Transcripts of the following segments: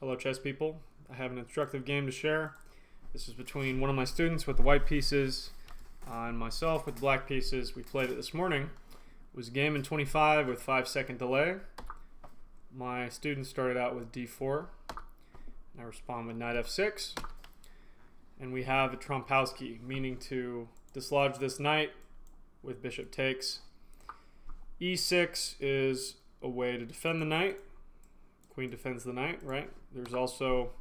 Hello chess people. I have an instructive game to share. This is between one of my students with the white pieces and myself with the black pieces. We played it this morning. It was a game in 25 with 5-second delay. My student started out with d4. I respond with knight f6. And we have a Trompowsky, meaning to dislodge this knight with bishop takes. e6 is a way to defend the knight. Queen defends the knight, right? There's also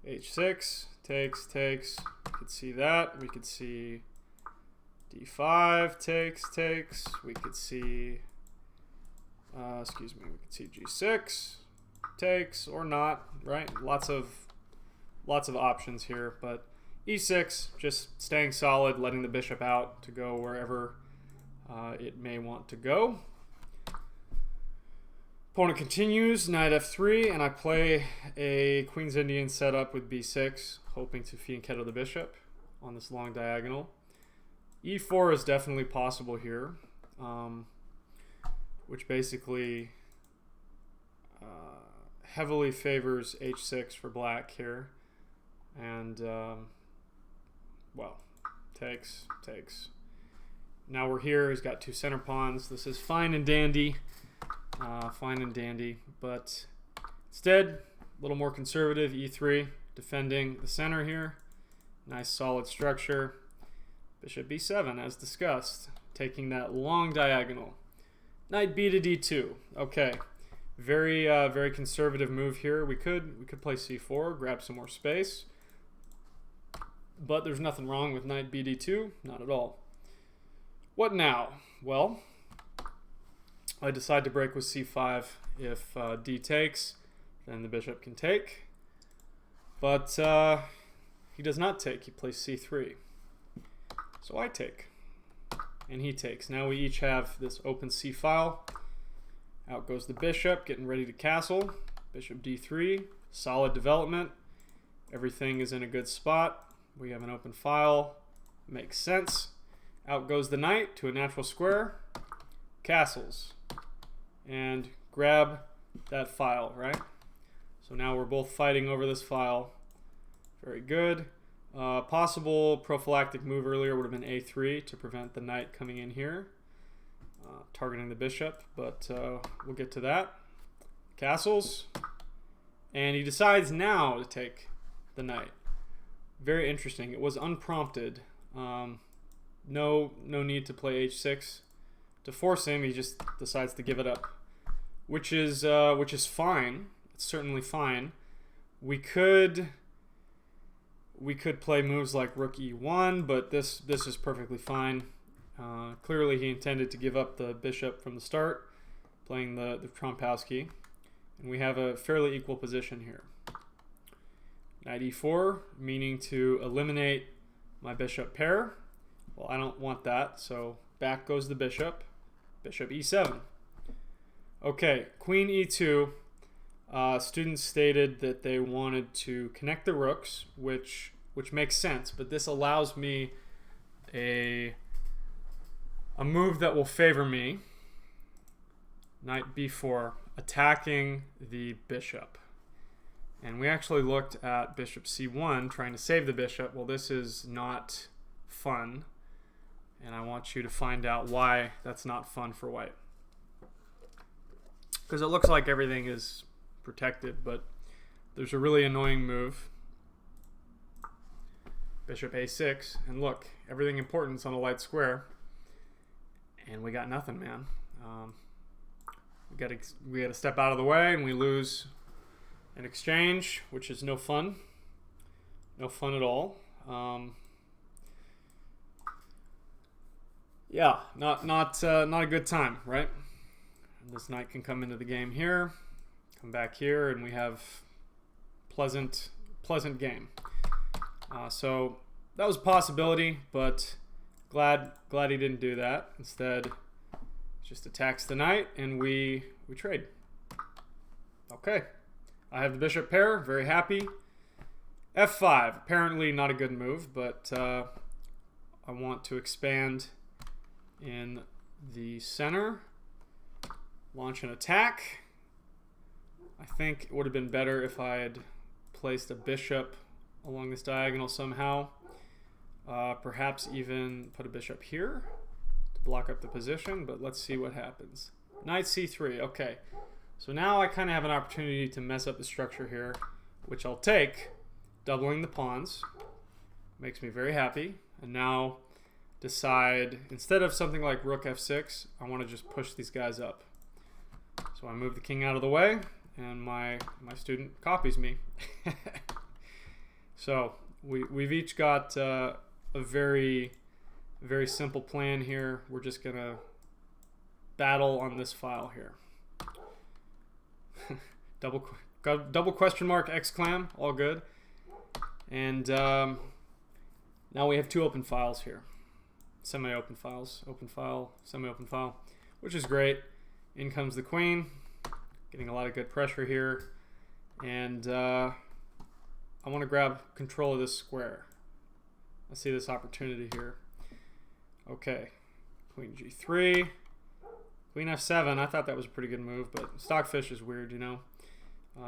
h6, takes. We could see that. We could see d5, takes. We could see, we could see g6, takes or not, right? Lots of options here, but e6, just staying solid, letting the bishop out to go wherever it may want to go. Opponent continues, knight f3, and I play a Queen's Indian setup with b6, hoping to fianchetto the bishop on this long diagonal. e4 is definitely possible here, which basically heavily favors h6 for black here. And, well, takes. Now we're here, he's got two center pawns. This is fine and dandy. But instead, a little more conservative, e3, defending the center here. Nice solid structure. Bishop b7, as discussed, taking that long diagonal. Knight b to d2. Okay, very conservative move here. We could play c4, grab some more space, but there's nothing wrong with knight b d2, not at all. What now? Well, I decide to break with c5. If d takes, then the bishop can take. But he does not take. He plays c3. So I take. And he takes. Now we each have this open c file. Out goes the bishop, getting ready to castle. Bishop d3. Solid development. Everything is in a good spot. We have an open file. Makes sense. Out goes the knight to a natural square. Castles. And grab that file, right? So now we're both fighting over this file. Very good. Possible prophylactic move earlier would have been a3 to prevent the knight coming in here, targeting the bishop, but we'll get to that. Castles. And he decides now to take the knight. Very interesting. It was unprompted. No need to play h6 to force him. He just decides to give it up, which is fine. It's certainly fine. We could play moves like rook e1, but this is perfectly fine. Clearly he intended to give up the bishop from the start, playing the Trompowsky, and we have a fairly equal position here. Knight e4, meaning to eliminate my bishop pair. Well, I don't want that, so back goes the bishop. Bishop e7. Okay, queen e2. Students stated that they wanted to connect the rooks, which makes sense, but this allows me a move that will favor me. Knight b4, attacking the bishop. And we actually looked at bishop c1, trying to save the bishop. Well, this is not fun. And I want you to find out why that's not fun for white. Because it looks like everything is protected, but there's a really annoying move. Bishop a6, and look, everything important is on a light square. And we got nothing, man. We got to step out of the way, and we lose an exchange, which is no fun. No fun at all. Yeah, not a good time, right? This knight can come into the game here, come back here, and we have pleasant game. So that was a possibility, but glad he didn't do that. Instead, just attacks the knight, and we trade. Okay, I have the bishop pair. Very happy. f5, apparently not a good move, but I want to expand in the center, launch an attack. I think it would have been better if I had placed a bishop along this diagonal somehow. Perhaps even put a bishop here to block up the position, but let's see what happens. Knight c3, okay. So now I kind of have an opportunity to mess up the structure here, which I'll take, doubling the pawns. Makes me very happy. And now decide, instead of something like rook f6, I want to just push these guys up. So I move the king out of the way, and my student copies me. So we've each got a very simple plan here. We're just going to battle on this file here. double question mark, exclam, all good. And now we have two open files here. Semi-open files, open file, semi-open file, which is great. In comes the queen, getting a lot of good pressure here. And I want to grab control of this square. I see this opportunity here. Okay, queen g3, queen f7. I thought that was a pretty good move, but stockfish is weird, you know.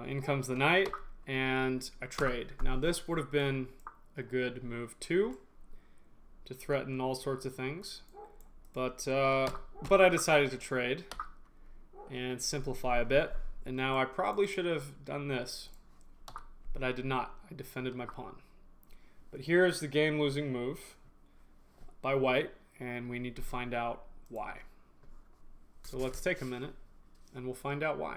In comes the knight, and I trade. Now this would have been a good move too, to threaten all sorts of things, but I decided to trade and simplify a bit. And now I probably should have done this, but I did not. I defended my pawn. But here's the game-losing move by white, and we need to find out why. So let's take a minute, and we'll find out why.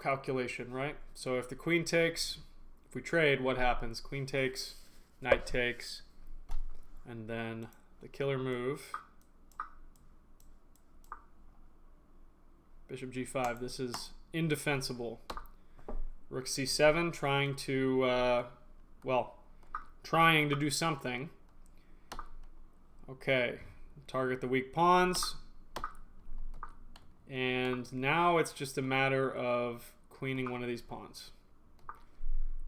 Calculation, right? So if the queen takes, if we trade, what happens? Queen takes, knight takes, and then the killer move, bishop g5. This is indefensible. Rook c7, trying to, trying to do something. Okay, target the weak pawns. And now it's just a matter of queening one of these pawns.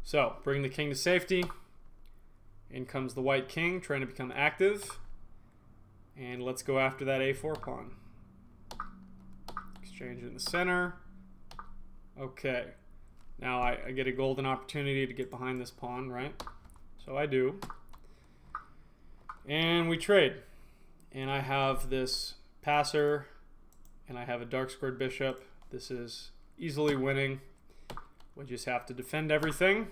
So, bring the king to safety. In comes the white king, trying to become active. And let's go after that a4 pawn. Exchange in the center. Okay. Now I get a golden opportunity to get behind this pawn, right? So I do. And we trade. And I have this passer, and I have a dark squared bishop. This is easily winning. We just have to defend everything.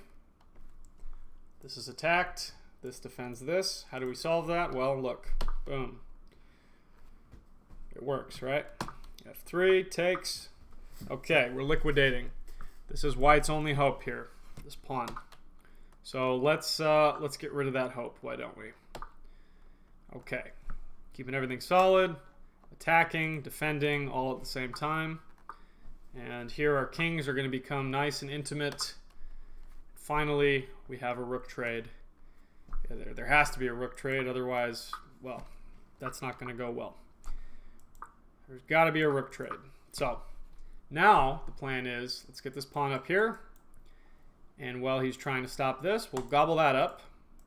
This is attacked. This defends this. How do we solve that? Well, look. Boom. It works, right? F3 takes. Okay, we're liquidating. This is white's only hope here, this pawn. So let's get rid of that hope, why don't we? Okay, keeping everything solid, attacking, defending, all at the same time. And here our kings are going to become nice and intimate. Finally, we have a rook trade. Yeah, there has to be a rook trade, otherwise, well, that's not going to go well. There's got to be a rook trade. So now the plan is, let's get this pawn up here. And while he's trying to stop this, we'll gobble that up.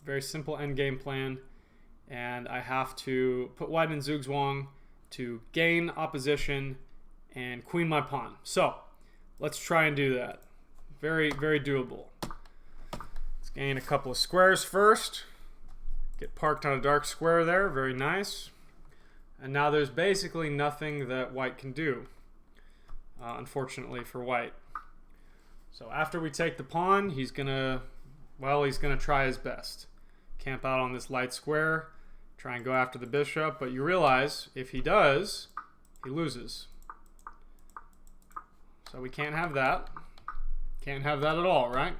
Very simple endgame plan. And I have to put white in zugzwang to gain opposition and queen my pawn. So let's try and do that. Very, very doable. Let's gain a couple of squares first. Get parked on a dark square there. Very nice. And now there's basically nothing that white can do, unfortunately for white. So after we take the pawn, he's gonna try his best. Camp out on this light square, try and go after the bishop, but you realize if he does, he loses. So we can't have that. Can't have that at all, right?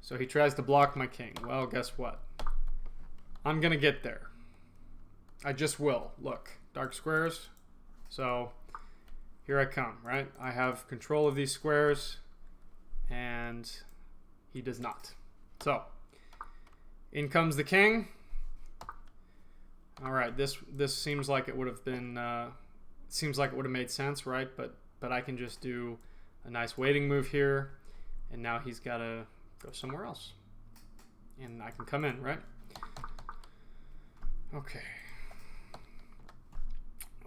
So he tries to block my king. Well, guess what? I'm gonna get there. I just will. Look, dark squares. So here I come, right? I have control of these squares, and he does not. So in comes the king. All right, this seems like it would have been seems like it would have made sense, right? But I can just do a nice waiting move here, and now he's got to go somewhere else, and I can come in, right? Okay.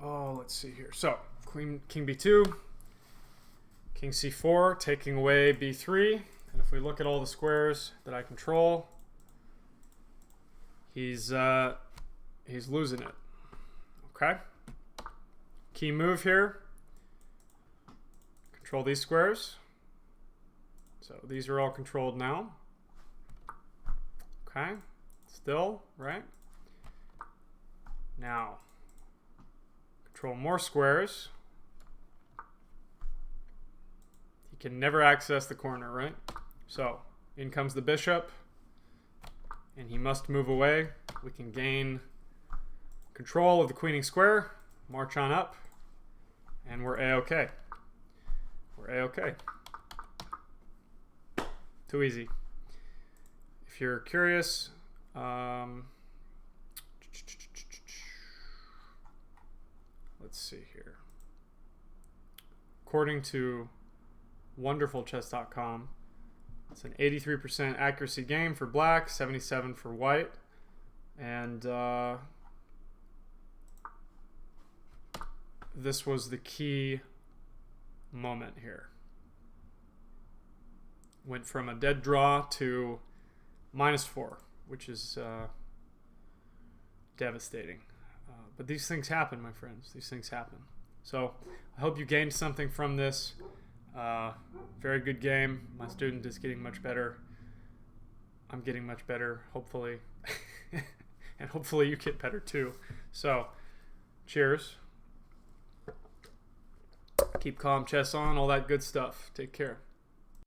Oh, let's see here. So, King B2, King C4, taking away B3. And if we look at all the squares that I control, he's losing it. Okay. Key move here. Control these squares. So these are all controlled now. Okay. Still, right? Now, control more squares. He can never access the corner, right? So, in comes the bishop, and he must move away. We can gain control of the queening square, march on up, and we're A-okay. We're A-okay. Too easy. If you're curious, let's see here. According to wonderfulchess.com, it's an 83% accuracy game for black, 77 for white, and this was the key moment here. Went from a dead draw to -4, which is devastating. But these things happen, my friends. These things happen. So I hope you gained something from this. Very good game. My student is getting much better. I'm getting much better, hopefully. And hopefully you get better too. So, cheers. Keep calm, chess on, all that good stuff. Take care.